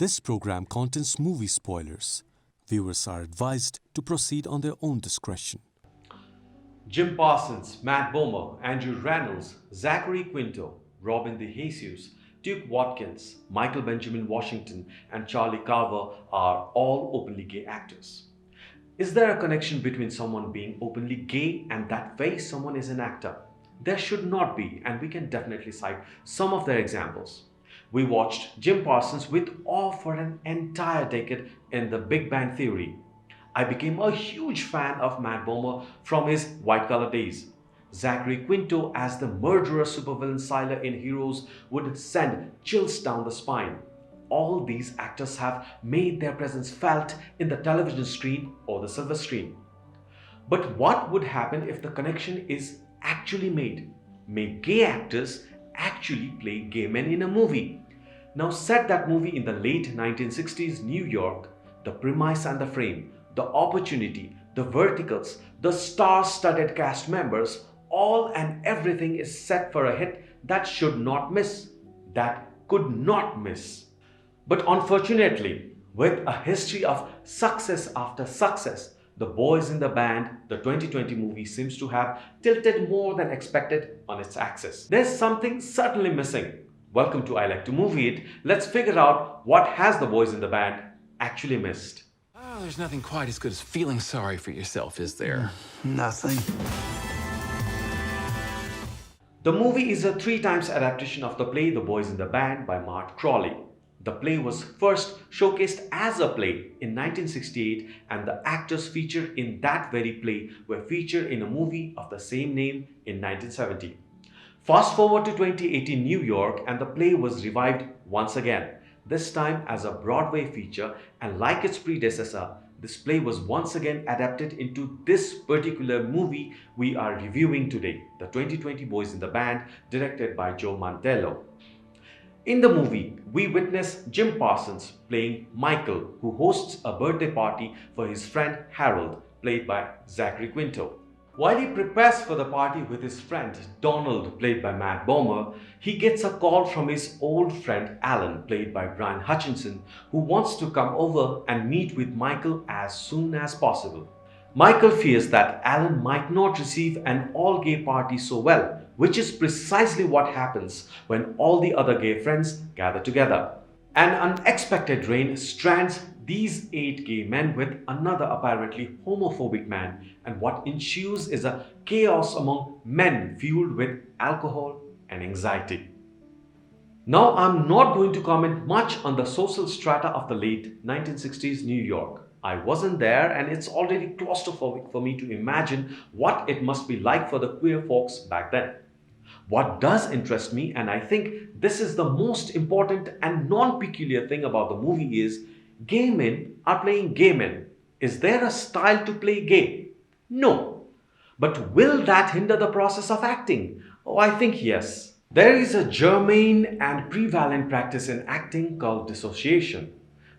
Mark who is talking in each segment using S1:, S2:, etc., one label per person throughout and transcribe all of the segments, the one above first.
S1: This program contains movie spoilers. Viewers are advised to proceed on their own discretion.
S2: Jim Parsons, Matt Bomer, Andrew Reynolds, Zachary Quinto, Robin De Jesus, Duke Watkins, Michael Benjamin Washington, and Charlie Carver are all openly gay actors. Is there a connection between someone being openly gay and that very someone is an actor? There should not be, and we can definitely cite some of their examples. We watched Jim Parsons with awe for an entire decade in The Big Bang Theory. I became a huge fan of Matt Bomer from his white collar days. Zachary Quinto as the murderous supervillain Siler in Heroes would send chills down the spine. All these actors have made their presence felt in the television screen or the silver screen. But what would happen if the connection is actually made? May gay actors actually play gay men in a movie? Now set that movie in the late 1960s New York, the premise and the frame, the opportunity, the verticals, the star-studded cast members, all and everything is set for a hit that should not miss, that could not miss. But unfortunately, with a history of success after success, The Boys in the Band, the 2020 movie seems to have tilted more than expected on its axis. There's something certainly missing. Welcome to I Like to Movie It. Let's figure out what has The Boys in the Band actually missed.
S3: Oh, there's nothing quite as good as feeling sorry for yourself, is there?
S4: Nothing.
S2: The movie is a 3 times adaptation of the play The Boys in the Band by Mart Crowley. The play was first showcased as a play in 1968, and the actors featured in that very play were featured in a movie of the same name in 1970. Fast forward to 2018 New York, and the play was revived once again, this time as a Broadway feature, and like its predecessor, this play was once again adapted into this particular movie we are reviewing today, the 2020 Boys in the Band, directed by Joe Mantello. In the movie, we witness Jim Parsons playing Michael, who hosts a birthday party for his friend Harold, played by Zachary Quinto. While he prepares for the party with his friend Donald, played by Matt Bomer, he gets a call from his old friend Alan, played by Brian Hutchinson, who wants to come over and meet with Michael as soon as possible. Michael fears that Alan might not receive an all-gay party so well, which is precisely what happens when all the other gay friends gather together. An unexpected rain strands these 8 gay men with another apparently homophobic man, and what ensues is a chaos among men fueled with alcohol and anxiety. Now, I'm not going to comment much on the social strata of the late 1960s New York. I wasn't there, and it's already claustrophobic for me to imagine what it must be like for the queer folks back then. What does interest me, and I think this is the most important and non-peculiar thing about the movie, is gay men are playing gay men. Is there a style to play gay? No. But will that hinder the process of acting? Oh, I think yes. There is a germane and prevalent practice in acting called dissociation.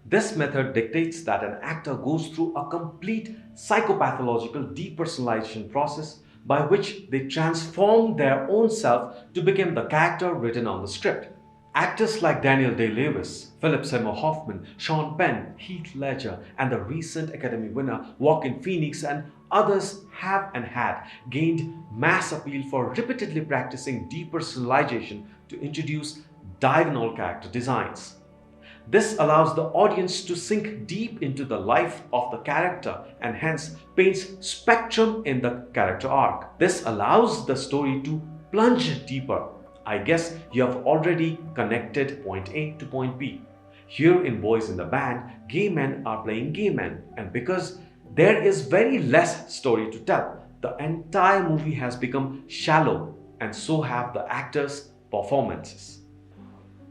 S2: This method dictates that an actor goes through a complete psychopathological depersonalization process by which they transform their own self to become the character written on the script. Actors like Daniel Day-Lewis, Philip Seymour Hoffman, Sean Penn, Heath Ledger, and the recent Academy winner Joaquin Phoenix and others have and had gained mass appeal for repeatedly practicing depersonalization to introduce diagonal character designs. This allows the audience to sink deep into the life of the character and hence paints spectrum in the character arc. This allows the story to plunge deeper. I guess you have already connected point A to point B. Here in Boys in the Band, gay men are playing gay men, and because there is very less story to tell, the entire movie has become shallow, and so have the actors' performances.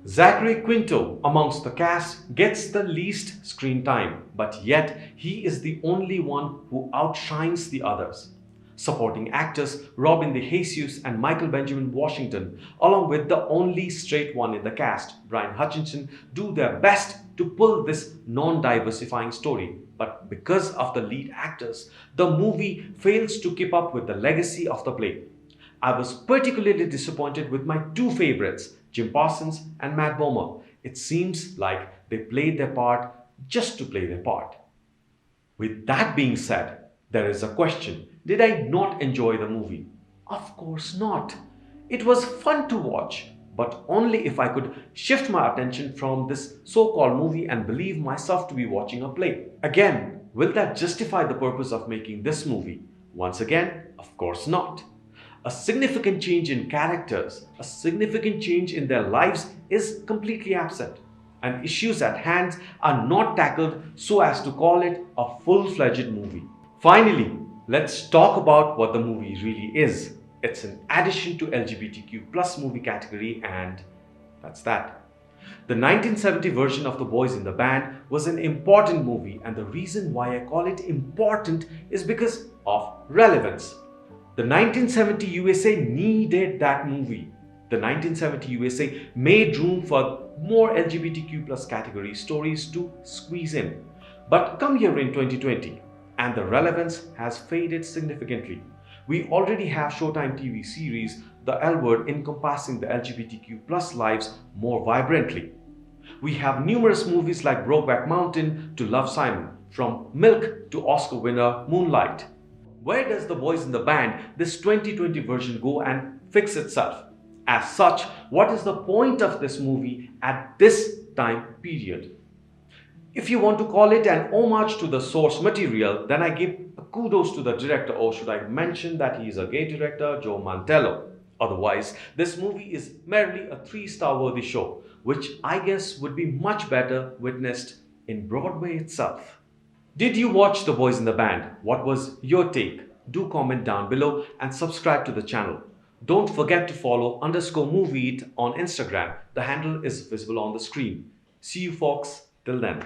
S2: Zachary Quinto amongst the cast gets the least screen time, but yet he is the only one who outshines the others. Supporting actors Robin De Jesus and Michael Benjamin Washington, along with the only straight one in the cast, Brian Hutchinson, do their best to pull this non-diversifying story. But because of the lead actors, the movie fails to keep up with the legacy of the play. I was particularly disappointed with my 2 favorites, Jim Parsons and Matt Bomer. It seems like they played their part just to play their part. With that being said, there is a question. Did I not enjoy the movie? Of course not. It was fun to watch, but only if I could shift my attention from this so called movie and believe myself to be watching a play. Again, will that justify the purpose of making this movie? Once again, of course not. A significant change in characters, a significant change in their lives is completely absent, and issues at hand are not tackled so as to call it a full-fledged movie. Finally, let's talk about what the movie really is. It's an addition to LGBTQ plus movie category, and that's that. The 1970 version of The Boys in the Band was an important movie, and the reason why I call it important is because of relevance. The 1970 USA needed that movie. The 1970 USA made room for more LGBTQ plus category stories to squeeze in. But come here in 2020, and the relevance has faded significantly. We already have Showtime TV series The L Word encompassing the LGBTQ plus lives more vibrantly. We have numerous movies like Brokeback Mountain to Love Simon, from Milk to Oscar winner Moonlight. Where does The Boys in the Band, this 2020 version, go and fix itself? As such, what is the point of this movie at this time period? If you want to call it an homage to the source material, then I give kudos to the director, or should I mention that he is a gay director, Joe Mantello. Otherwise, this movie is merely a 3-star worthy show, which I guess would be much better witnessed in Broadway itself. Did you watch The Boys in the Band? What was your take? Do comment down below and subscribe to the channel. Don't forget to follow _movie it on Instagram. The handle is visible on the screen. See you folks. Till then.